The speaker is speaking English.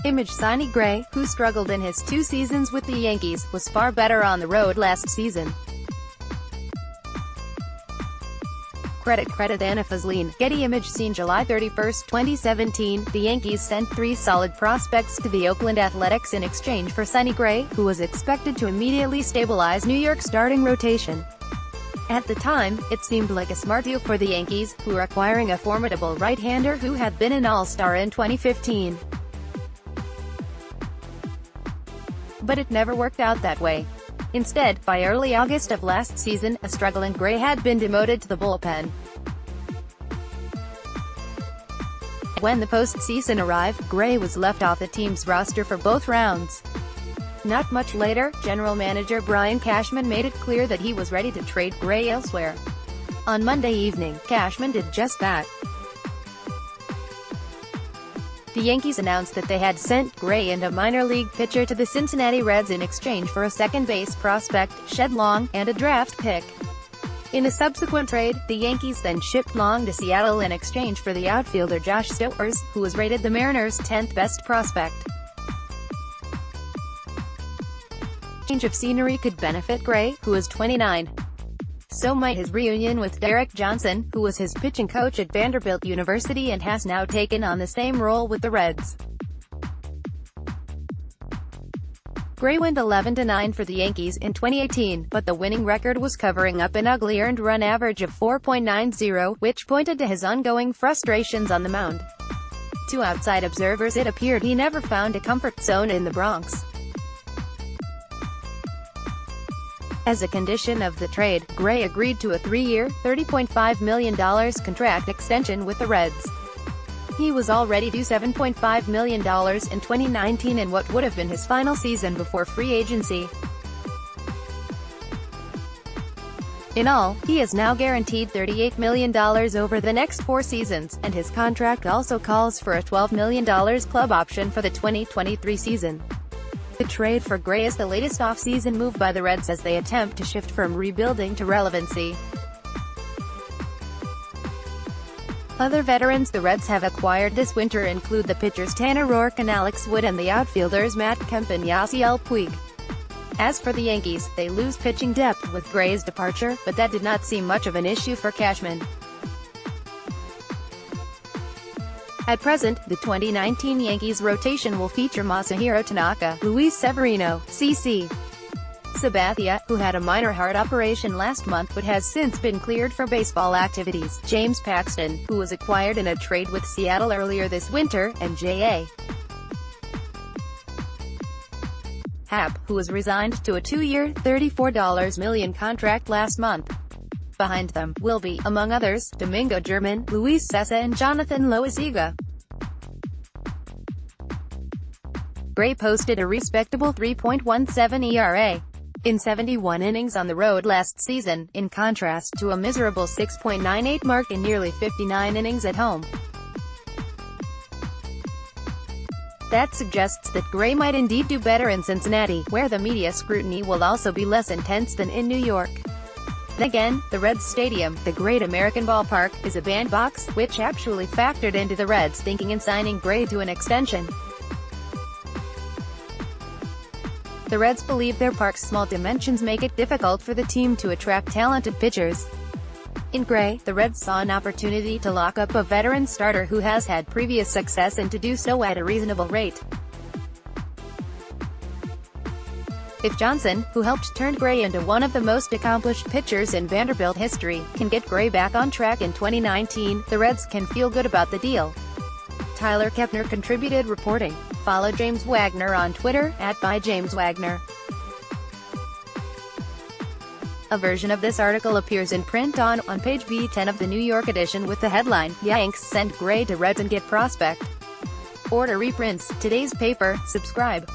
ImageSonny Gray, who struggled in his 2 seasons with the Yankees, was far better on the road last season. CreditCreditHannah Foslien, Getty ImagesOn July 31, 2017. The Yankees sent 3 solid prospects to the Oakland Athletics in exchange for Sonny Gray, who was expected to immediately stabilize New York's starting rotation. At the time, it seemed like a smart deal for the Yankees, who were acquiring a formidable right-hander who had been an all-star in 2015. But it never worked out that way. Instead, by early August of last season, a struggling Gray had been demoted to the bullpen. When the postseason arrived, Gray was left off the team's roster for both rounds. Not much later, general manager Brian Cashman made it clear that he was ready to trade Gray elsewhere. On Monday evening, Cashman did just that. The Yankees announced that they had sent Gray and a minor league pitcher to the Cincinnati Reds in exchange for a second base prospect, Shed Long, and a draft pick. In a subsequent trade, the Yankees then shipped Long to Seattle in exchange for the outfielder Josh Stowers, who was rated the Mariners' 10th best prospect. Change of scenery could benefit Gray, who is 29. So might his reunion with Derek Johnson, who was his pitching coach at Vanderbilt University and has now taken on the same role with the Reds. Gray went 11-9 for the Yankees in 2018, but the winning record was covering up an ugly earned run average of 4.90, which pointed to his ongoing frustrations on the mound. To outside observers, it appeared he never found a comfort zone in the Bronx. As a condition of the trade, Gray agreed to a 3-year, $30.5 million contract extension with the Reds. He was already due $7.5 million in 2019 in what would have been his final season before free agency. In all, he is now guaranteed $38 million over the next 4 seasons, and his contract also calls for a $12 million club option for the 2023 season. The trade for Gray is the latest off-season move by the Reds as they attempt to shift from rebuilding to relevancy. Other veterans the Reds have acquired this winter include the pitchers Tanner Roark and Alex Wood and the outfielders Matt Kemp and Yasiel Puig. As for the Yankees, they lose pitching depth with Gray's departure, but that did not seem much of an issue for Cashman. At present, the 2019 Yankees rotation will feature Masahiro Tanaka, Luis Severino, CC Sabathia, who had a minor heart operation last month but has since been cleared for baseball activities, James Paxton, who was acquired in a trade with Seattle earlier this winter, and J.A. Happ, who was resigned to a 2-year, $34 million contract last month. Behind them will be, among others, Domingo German, Luis Cessa and Jonathan Loaiziga. Gray posted a respectable 3.17 ERA in 71 innings on the road last season, in contrast to a miserable 6.98 mark in nearly 59 innings at home. That suggests that Gray might indeed do better in Cincinnati, where the media scrutiny will also be less intense than in New York. Then again, the Reds Stadium, the Great American Ballpark, is a bandbox, which actually factored into the Reds' thinking in signing Gray to an extension. The Reds believe their park's small dimensions make it difficult for the team to attract talented pitchers. In Gray, the Reds saw an opportunity to lock up a veteran starter who has had previous success and to do so at a reasonable rate. If Johnson, who helped turn Gray into one of the most accomplished pitchers in Vanderbilt history, can get Gray back on track in 2019, the Reds can feel good about the deal. Tyler Kepner contributed reporting. Follow James Wagner on Twitter, @ByJamesWagner. A version of this article appears in print on page V10 of the New York edition with the headline, "Yanks send Gray to Reds and get prospect." Order reprints. Today's paper. Subscribe.